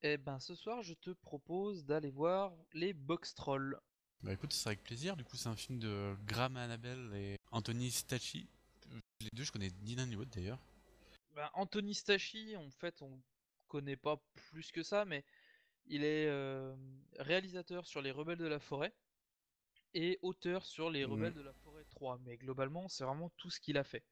Eh ben, ce soir, je te propose d'aller voir les Box Trolls. Bah écoute, c'est avec plaisir. Du coup, c'est un film de Graham Annabelle et Anthony Stacchi. Les deux, je connais ni l'un ni l'autre d'ailleurs. Ben, Anthony Stachy, en fait, on connaît pas plus que ça, mais il est réalisateur sur Les Rebelles de la Forêt et auteur sur Les Mm. Rebelles de la Forêt 3. Mais globalement, c'est vraiment tout ce qu'il a fait.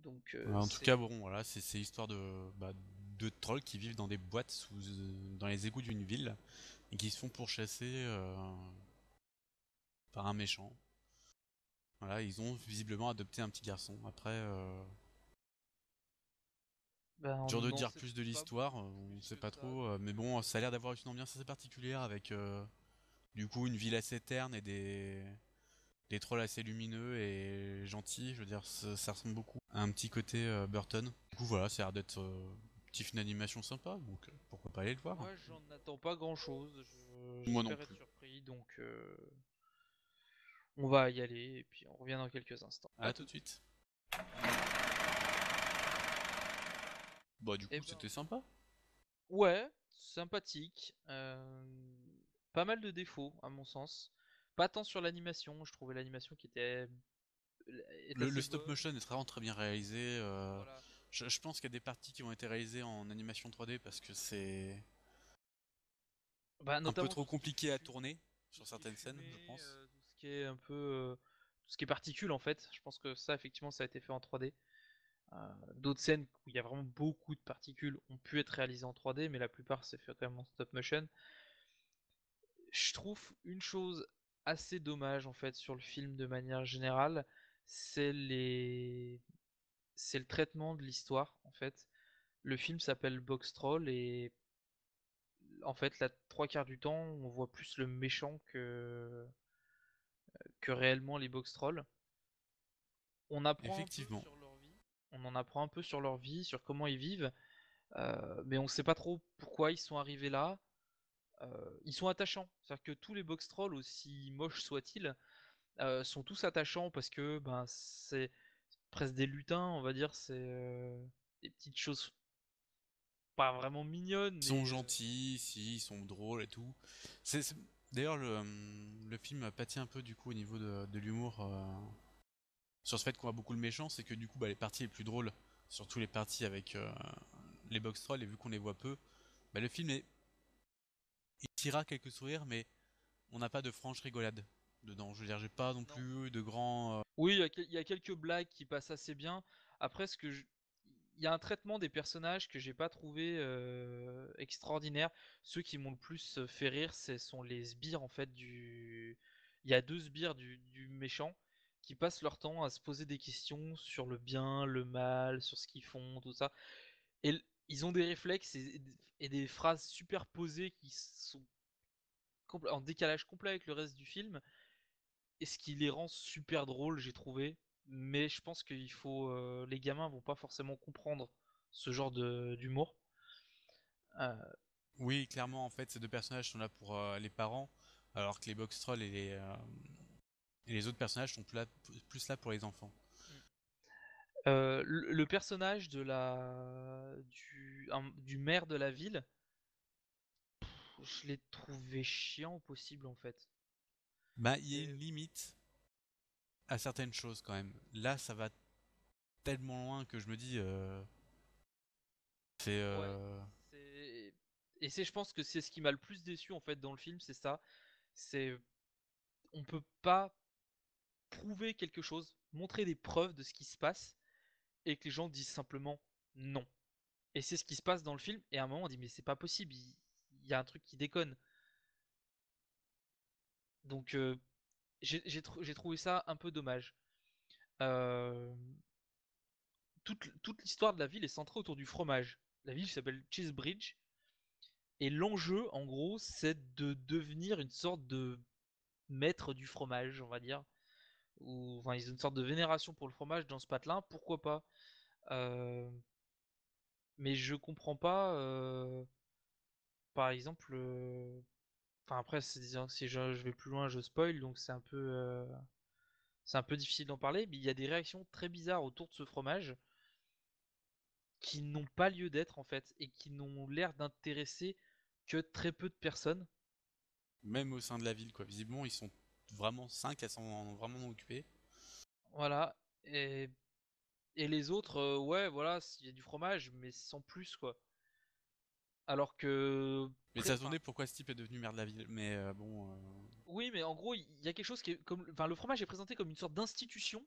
Donc, En tout cas, c'est. bon, voilà, c'est l'histoire de trolls qui vivent dans des boîtes dans les égouts d'une ville et qui se font pourchasser par un méchant. Voilà, ils ont visiblement adopté un petit garçon. Après, Ben, on dur de n'en dire sait plus de pas l'histoire, on plus sait que pas ça. trop, mais bon, ça a l'air d'avoir une ambiance assez particulière avec du coup une ville assez terne et des trolls assez lumineux et gentils. Je veux dire, ça ressemble beaucoup à un petit côté Burton. Du coup, voilà, ça a l'air d'être un petit film d'animation sympa, donc pourquoi pas aller le voir. Moi, j'en attends pas grand-chose. Moi non J'espère être plus. surpris, donc on va y aller et puis on revient dans quelques instants. À À tout tout de de suite. suite. Bah, du Eh coup, ben, c'était sympa. ouais, sympathique. Pas mal de défauts, à mon sens. Pas tant sur l'animation, je trouvais l'animation qui est Le assez stop bonne. motion est vraiment très bien réalisé. Voilà. Je pense qu'il y a des parties qui ont été réalisées en animation 3D parce que c'est Bah, un peu notamment trop compliqué à tourner sur tout ce qui est certaines scènes, je fumée, pense. tout ce qui est un peu, tout ce qui est particules en fait. Je pense que ça, effectivement, ça a été fait en 3D. D'autres scènes où il y a vraiment beaucoup de particules ont pu être réalisées en 3D, mais la plupart c'est fait quand même en stop motion. Je trouve une chose assez dommage en fait sur le film de manière générale, c'est les c'est le traitement de l'histoire en fait. Le film s'appelle Box Troll et en fait la trois quarts du temps on voit plus le méchant que réellement les Box Trolls. On apprend un peu Effectivement. sur leur vie, on en apprend un peu sur leur vie, sur comment ils vivent, mais on sait pas trop pourquoi ils sont arrivés là. Ils sont attachants, c'est-à-dire que tous les Box Trolls, aussi moches soient-ils, sont tous attachants parce que ben c'est presque des lutins, on va dire, c'est des petites choses pas vraiment mignonnes, Ils sont mais gentils, si, ils sont drôles et tout. C'est- D'ailleurs, le film pâtit un peu du coup au niveau de l'humour sur ce fait qu'on voit beaucoup le méchant, c'est que du coup, bah, les parties les plus drôles, surtout les parties avec les box trolls, et vu qu'on les voit peu, bah, le film il tira quelques sourires, mais on n'a pas de franche rigolade dedans. Je veux dire, j'ai pas non non. plus de grands. Oui, il y a quelques blagues qui passent assez bien. Après, il y a un traitement des personnages que j'ai pas trouvé extraordinaire. Ceux qui m'ont le plus fait rire, ce sont les sbires en fait du. Il y a deux sbires du méchant qui passent leur temps à se poser des questions sur le bien, le mal, sur ce qu'ils font, tout ça. Ils ont des réflexes et des phrases superposées qui sont en décalage complet avec le reste du film, et ce qui les rend super drôles, j'ai trouvé. Mais je pense qu'il faut, les gamins vont pas forcément comprendre ce genre de d'humour. Euh, Oui, clairement, en fait, ces deux personnages sont là pour les parents, alors que les box trolls et les autres personnages sont plus là pour les enfants. le personnage du maire de la ville, je l'ai trouvé chiant au possible en fait. Bah, il y a une C'est limite à certaines choses quand même. Là, ça va tellement loin que je me dis, c'est ouais, c'est et c'est je pense que c'est ce qui m'a le plus déçu en fait dans le film, c'est ça. C'est on peut pas prouver quelque chose, montrer des preuves de ce qui se passe et que les gens disent simplement non. Et c'est ce qui se passe dans le film. Et à un moment, on dit mais c'est pas possible, il y a un truc qui déconne. Donc j'ai trouvé ça un peu dommage. Euh, toute l'histoire de la ville est centrée autour du fromage. La ville s'appelle Cheesebridge. Et l'enjeu, en gros, c'est de devenir une sorte de maître du fromage, on va dire. Ou enfin, ils ont une sorte de vénération pour le fromage dans ce patelin, pourquoi pas. Euh, mais je comprends pas, par exemple, enfin après, si je vais plus loin, je spoil, donc c'est un peu difficile d'en parler, mais il y a des réactions très bizarres autour de ce fromage qui n'ont pas lieu d'être en fait et qui n'ont l'air d'intéresser que très peu de personnes. Même au sein de la ville, quoi. Visiblement, ils sont vraiment 5 à s'en vraiment occupés. Voilà. Et les autres, ouais, voilà, il y a du fromage, mais sans plus quoi. Alors que, Mais ça se enfin, demandait pourquoi ce type est devenu maire de la ville. Mais bon. oui, mais en gros, il y a quelque chose qui est comme, enfin, le fromage est présenté comme une sorte d'institution,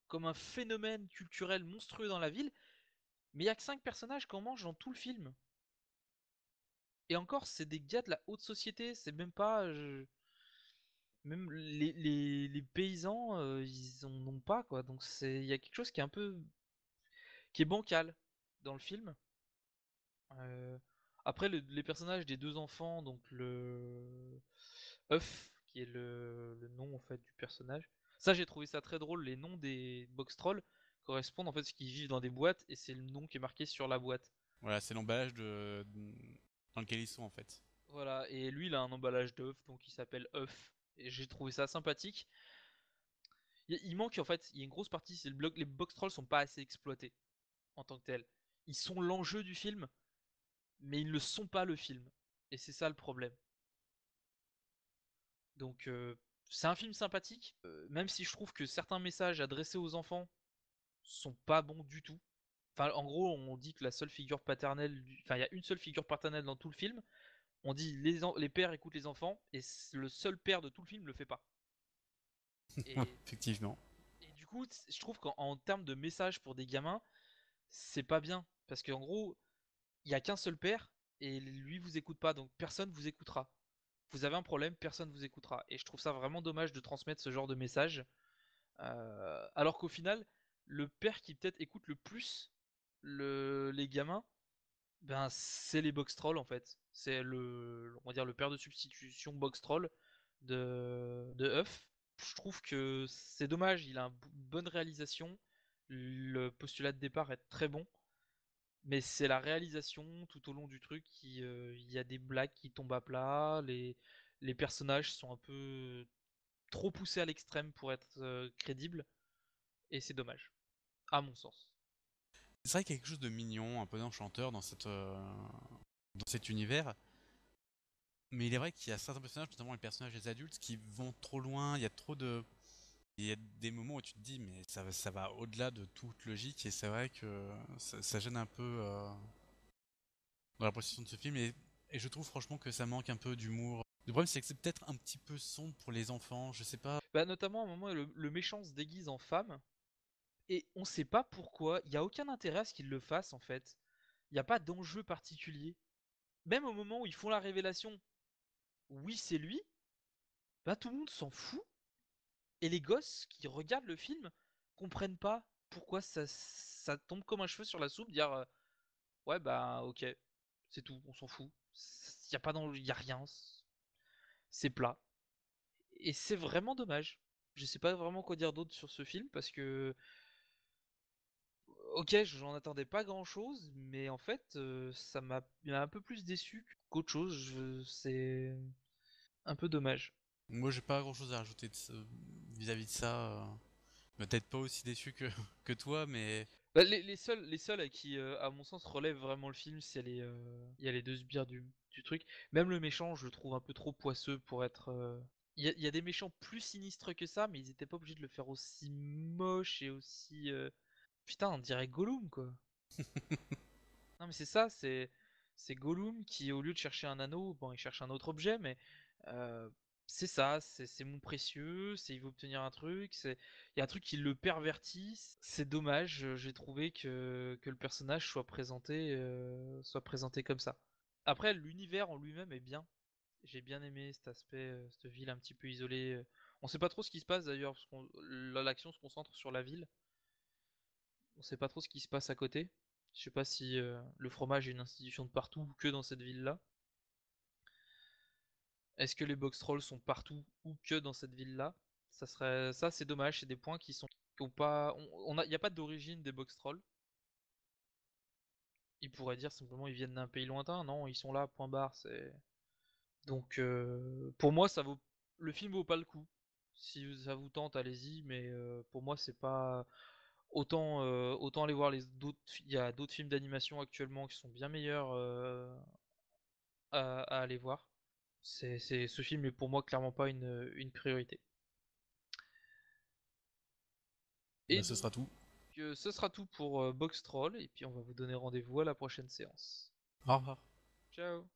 comme un phénomène culturel monstrueux dans la ville, mais il y a que 5 personnages qu'on mange dans tout le film. Et encore, c'est des gars de la haute société, c'est même pas, même les paysans, ils en ont pas quoi. Donc il y a quelque chose qui est un peu, qui est bancal dans le film. Euh, Après, les personnages des deux enfants, donc le œuf, qui est le nom en fait du personnage. Ça, j'ai trouvé ça très drôle. Les noms des box trolls correspondent en fait à ce qu'ils vivent dans des boîtes et c'est le nom qui est marqué sur la boîte. Voilà, c'est l'emballage dans lequel ils sont en fait. Voilà, et lui, il a un emballage d'œuf, donc il s'appelle œuf. Et j'ai trouvé ça sympathique. Il manque en fait, il y a une grosse partie, c'est les box trolls sont pas assez exploités en tant que tels. Ils sont l'enjeu du film, mais ils ne sont pas le film. Et c'est ça le problème. Donc c'est un film sympathique, même si je trouve que certains messages adressés aux enfants sont pas bons du tout. Enfin, en gros, on dit que la seule figure paternelle, enfin, il y a une seule figure paternelle dans tout le film. On dit les pères écoutent les enfants, et le seul père de tout le film le fait pas. Et, Effectivement. et du coup, je trouve qu'en termes de message pour des gamins, c'est pas bien. Parce qu'en gros, il y a qu'un seul père, et lui vous écoute pas, donc personne vous écoutera. Vous avez un problème, personne vous écoutera. Et je trouve ça vraiment dommage de transmettre ce genre de message. Alors qu'au final, le père qui peut-être écoute le plus les gamins, ben c'est les box trolls en fait. C'est on va dire le père de substitution box troll de Huff. Je trouve que c'est dommage, il a une bonne réalisation. Le postulat de départ est très bon, mais c'est la réalisation tout au long du truc qui, il y a des blagues qui tombent à plat, les personnages sont un peu trop poussés à l'extrême pour être crédibles, et c'est dommage, à mon sens. C'est vrai qu'il y a quelque chose de mignon, un peu d'enchanteur dans cet univers. Mais il est vrai qu'il y a certains personnages, notamment les personnages des adultes, qui vont trop loin. Il y a trop de. Il y a des moments où tu te dis, mais ça va au-delà de toute logique. Et c'est vrai que ça gêne un peu dans la possession de ce film. Et je trouve franchement que ça manque un peu d'humour. Le problème, c'est que c'est peut-être un petit peu sombre pour les enfants. Je sais pas. Bah, notamment à un moment, le méchant se déguise en femme, et on sait pas pourquoi, il y a aucun intérêt à ce qu'il le fasse en fait. Il n'y a pas d'enjeu particulier. Même au moment où ils font la révélation, oui c'est lui, bah tout le monde s'en fout. Et les gosses qui regardent le film comprennent pas pourquoi ça tombe comme un cheveu sur la soupe, dire ouais bah ok, c'est tout, on s'en fout. Il y a pas y a rien, c'est plat. Et c'est vraiment dommage. Je sais pas vraiment quoi dire d'autre sur ce film parce que ok, j'en attendais pas grand chose, mais en fait il m'a un peu plus déçu qu'autre chose. C'est un peu dommage. Moi, j'ai pas grand-chose à rajouter vis-à-vis de ça. Peut-être pas aussi déçu que toi, mais Bah, les seuls à qui, à mon sens, relève vraiment le film, il y a les deux sbires du truc. Même le méchant, je le trouve un peu trop poisseux pour être. Il y a des méchants plus sinistres que ça, mais ils étaient pas obligés de le faire aussi moche et aussi. Putain, on dirait Gollum, quoi. Non, mais c'est ça, c'est Gollum qui, au lieu de chercher un anneau, bon, il cherche un autre objet, mais euh, c'est ça, c'est mon précieux, c'est il veut obtenir un truc, il y a un truc qui le pervertit. C'est dommage, j'ai trouvé que le personnage soit présenté comme ça. Après, l'univers en lui-même est bien. J'ai bien aimé cet aspect, cette ville un petit peu isolée. On sait pas trop ce qui se passe d'ailleurs, parce que l'action se concentre sur la ville. On sait pas trop ce qui se passe à côté. Je sais pas si le fromage est une institution de partout ou que dans cette ville-là. Est-ce que les box trolls sont partout ou que dans cette ville-là? Ça c'est dommage, c'est des points qui ont pas il y a pas d'origine des box trolls. Ils pourraient dire simplement ils viennent d'un pays lointain, non, ils sont là, point barre, c'est donc pour moi ça vaut le film vaut pas le coup. Si ça vous tente, allez-y, mais pour moi c'est pas autant aller voir les d'autres. Il y a d'autres films d'animation actuellement qui sont bien meilleurs à aller voir. Ce film est pour moi clairement pas une priorité. Et Bah, ce donc, sera tout. ce sera tout pour Box Troll, et puis on va vous donner rendez-vous à la prochaine séance. Au revoir. Ciao!